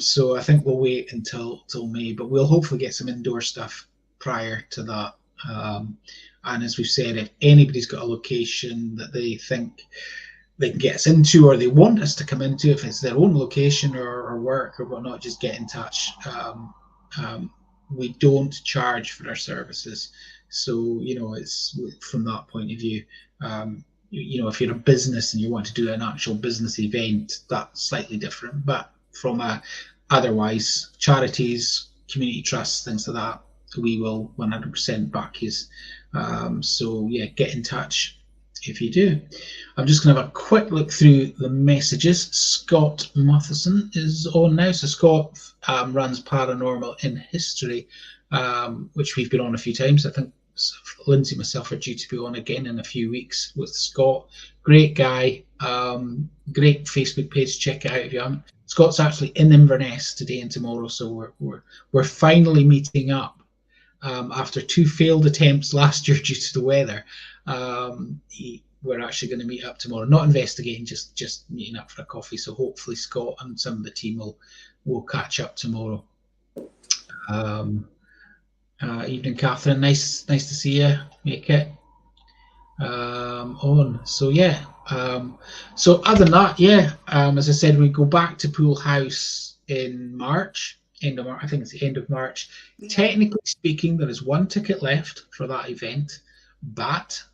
So I think we'll wait until May, but we'll hopefully get some indoor stuff prior to that. And as we've said, if anybody's got a location that they think they can get us into, or they want us to come into, if it's their own location or work or whatnot, just get in touch. We don't charge for our services. So, it's from that point of view. If you're a business and you want to do an actual business event, that's slightly different. But from otherwise, charities, community trusts, things like that, we will 100% back you. So yeah, get in touch if you do. I'm just going to have a quick look through the messages. Scott Matheson is on now. So Scott runs Paranormal in History, which we've been on a few times. I think Lindsay and myself are due to be on again in a few weeks with Scott. Great guy. Great Facebook page. Check it out if you haven't. Scott's actually in Inverness today and tomorrow, so we're finally meeting up after 2 failed attempts last year due to the weather. We're actually going to meet up tomorrow, not investigating, just meeting up for a coffee. So hopefully Scott and some of the team will catch up tomorrow. Evening, Catherine. Nice to see you. Make it on. So yeah. So other than that, yeah. As I said, we go back to Pool House in March. End of March. I think it's the end of March. Technically speaking, there is 1 ticket left for that event, but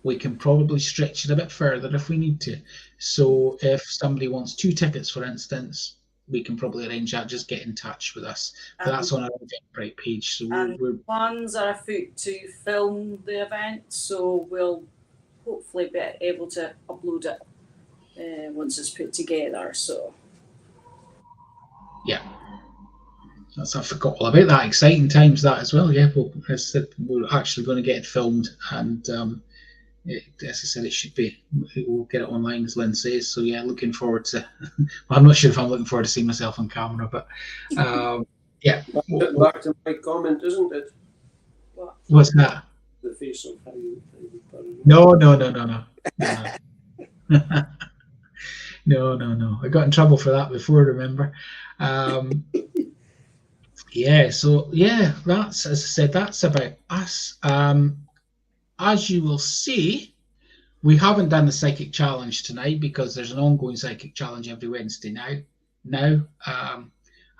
we can probably stretch it a bit further if we need to. So if somebody wants 2 tickets, for instance, we can probably arrange that. Just get in touch with us. But that's on our Eventbrite page. So we're plans are afoot to film the event, so we'll hopefully be able to upload it once it's put together. So yeah, I forgot all about that. Exciting times that as well. Yeah, we're actually going to get it filmed, and as I said, we'll get it online, as Lynn says. So yeah, looking forward to. Well, I'm not sure if I'm looking forward to seeing myself on camera, but yeah. Back to my comment, isn't it? What's that? The face of Highland. No. No. I got in trouble for that before, remember? Yeah, so yeah, that's, as I said, that's about us. As you will see, we haven't done the psychic challenge tonight because there's an ongoing psychic challenge every Wednesday now.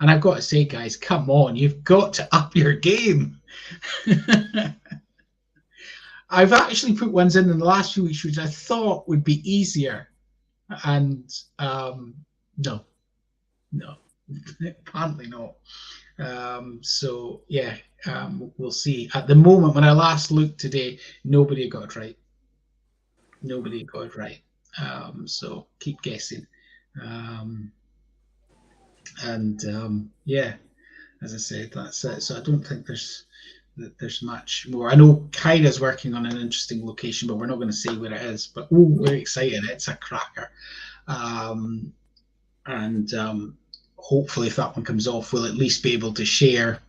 And I've got to say, guys, come on, you've got to up your game. I've actually put ones in the last few weeks which I thought would be easier, and no, apparently not. So yeah, we'll see. At the moment, when I last looked today, nobody got it right. So keep guessing. Yeah, as I said, that's it. So I don't think there's much more. I know Kyra's working on an interesting location, but we're not going to say where it is. But we're excited. It's a cracker. Hopefully, if that one comes off, we'll at least be able to share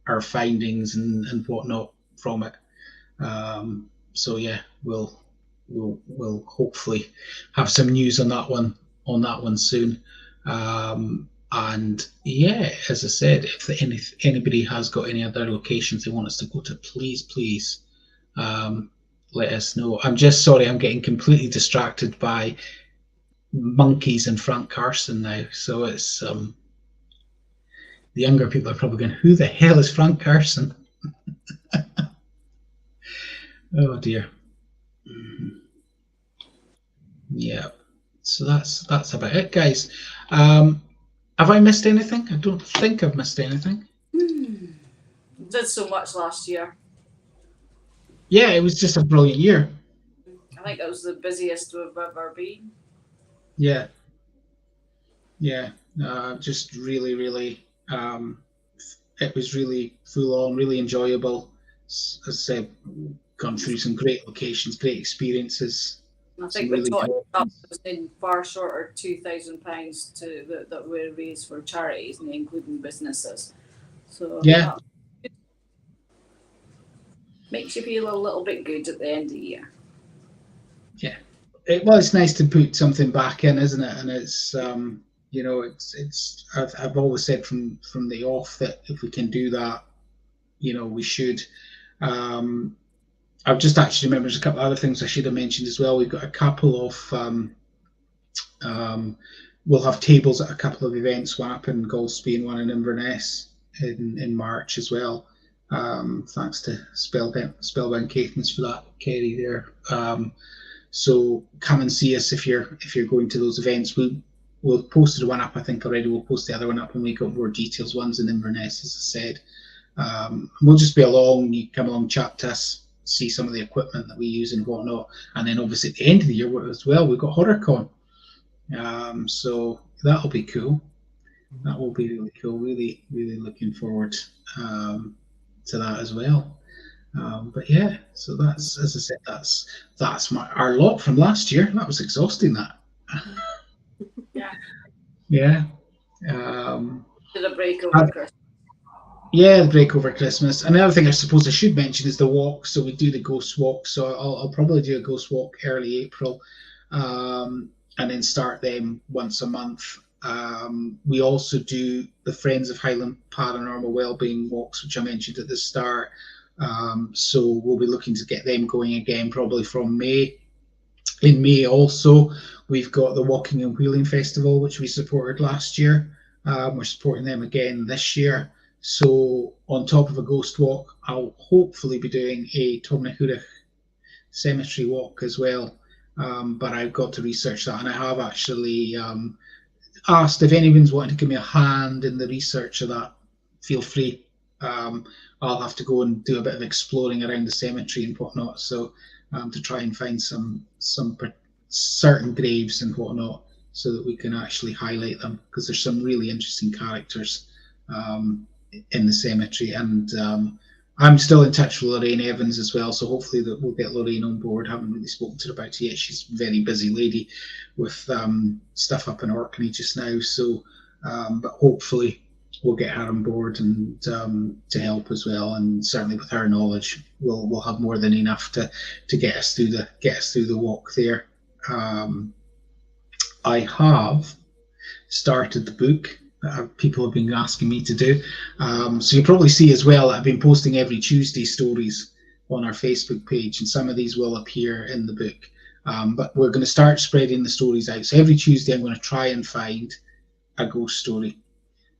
our findings and whatnot from it. So yeah, we'll hopefully have some news on that one soon. And yeah, as I said, if anybody has got any other locations they want us to go to, please let us know. I'm just sorry, I'm getting completely distracted by monkeys and Frank Carson now. So it's the younger people are probably going, who the hell is Frank Carson? Oh dear. Yeah. So that's about it, guys. Have I missed anything? I don't think I've missed anything. Did so much last year. Yeah, it was just a brilliant year. I think it was the busiest we've ever been. Yeah. Yeah. Just really, really, it was really full on, really enjoyable. As I said, gone through some great locations, great experiences. I think Really the total good. up was in far short of £2,000 that we raised for charities, and including businesses. So Yeah. makes you feel a little bit good at the end of the year. Yeah. It was nice to put something back in, isn't it? And it's you know, it's I've always said from the off that if we can do that, you know, we should. I've just actually remembered there's a couple of other things I should have mentioned as well. We've got a couple of we'll have tables at a couple of events, one up in Golspie and one in Inverness in March as well. Thanks to Spellbound Caithness for that, Kerry there. So come and see us if you're going to those events. We'll posted one up, I think, already. We'll post the other one up when we got more details. One's in Inverness, as I said. We'll just be along. You come along, chat to us, see some of the equipment that we use and whatnot. And then obviously at the end of the year as well, we've got HorrorCon. So that'll be cool. That will be really cool. Really, really looking forward to that as well. But yeah, so that's, as I said, that's our lot from last year. That was exhausting. That. Yeah. Yeah. Did a break over Christmas. Yeah, the break over Christmas. Another thing I suppose I should mention is the walk. So we do the ghost walk. So I'll probably do a ghost walk early April, and then start them once a month. We also do the Friends of Highland Paranormal Wellbeing walks, which I mentioned at the start. So we'll be looking to get them going again, probably from May. In May also, we've got the Walking and Wheeling Festival, which we supported last year. We're supporting them again this year. So on top of a ghost walk, I'll hopefully be doing a Tomnahurich cemetery walk as well. But I've got to research that, and I have actually asked if anyone's wanting to give me a hand in the research of that. Feel free. I'll have to go and do a bit of exploring around the cemetery and whatnot. So to try and find some certain graves and whatnot, so that we can actually highlight them, because there's some really interesting characters in the cemetery. And I'm still in touch with Lorraine Evans as well, so hopefully that we'll get Lorraine on board. Haven't really spoken to her about it yet. She's a very busy lady with stuff up in Orkney just now. So, but hopefully we'll get her on board and to help as well. And certainly with her knowledge, we'll have more than enough to get us through the walk there. I have started the book that people have been asking me to do. So you probably see as well that I've been posting every Tuesday stories on our Facebook page, and some of these will appear in the book. But we're going to start spreading the stories out. So every Tuesday I'm going to try and find a ghost story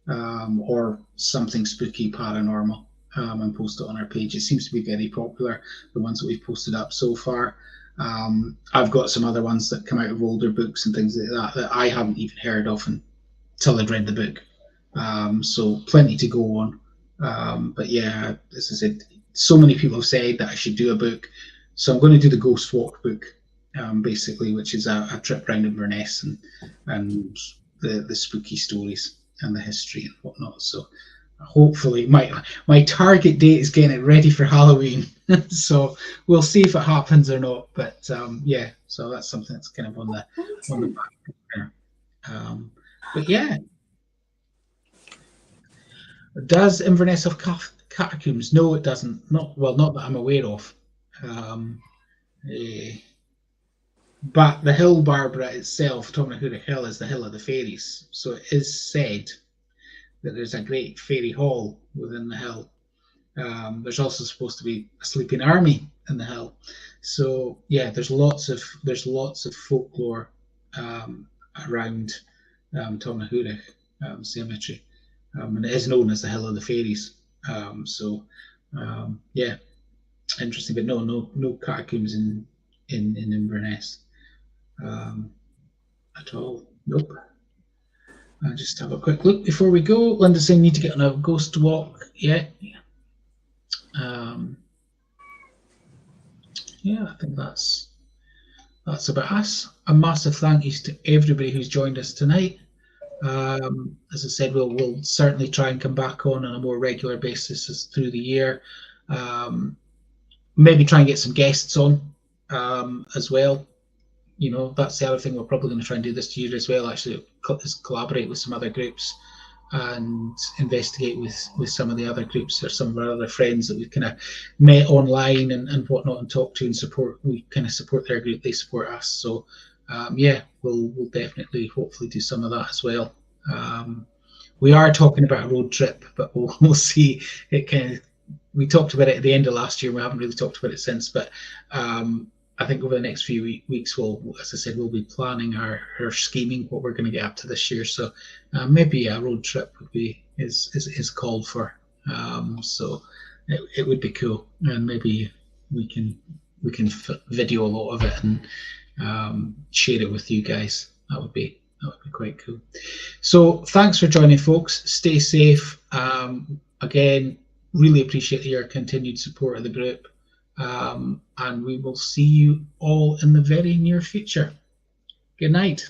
or something spooky paranormal and post it on our page. It seems to be very popular, the ones that we've posted up so far. I've got some other ones that come out of older books and things like that I haven't even heard of until I'd read the book. So plenty to go on. But yeah, as I said, so many people have said that I should do a book. So I'm going to do the Ghost Walk book, basically, which is a trip around Inverness and the spooky stories and the history and whatnot. So hopefully my target date is getting it ready for Halloween. So we'll see if it happens or not. But yeah, so that's something that's kind of on the back there. But yeah, does Inverness have catacombs? No, it doesn't. Not that I'm aware of. But the hill, Barbara itself, Tomnahurich Hill, is the hill of the fairies. So it is said that there's a great fairy hall within the hill. There's also supposed to be a sleeping army in the hill. So yeah, there's lots of folklore around Tomnahurich Cemetery, and it is known as the Hill of the Fairies. Yeah, interesting, but no catacombs in Inverness at all. Nope. I'll just have a quick look before we go. Linda's saying need to get on a ghost walk. Yeah. Yeah, I think that's about us. A massive thank you to everybody who's joined us tonight. As I said, we'll certainly try and come back on a more regular basis through the year. Maybe try and get some guests on as well. You know, that's the other thing we're probably going to try and do this year as well, actually, is collaborate with some other groups and investigate with some of the other groups or some of our other friends that we've kind of met online and whatnot and talk to and support. We kind of support their group, they support us. So yeah, we'll definitely hopefully do some of that as well. We are talking about a road trip, but we'll see. It kind of, we talked about it at the end of last year. We haven't really talked about it since, but I think over the next few weeks, as I said, we'll be planning our scheming, what we're going to get up to this year. So maybe a road trip is called for. So it would be cool, and maybe we can video a lot of it and share it with you guys. That would be quite cool. So thanks for joining, folks. Stay safe. Again, really appreciate your continued support of the group. And we will see you all in the very near future. Good night.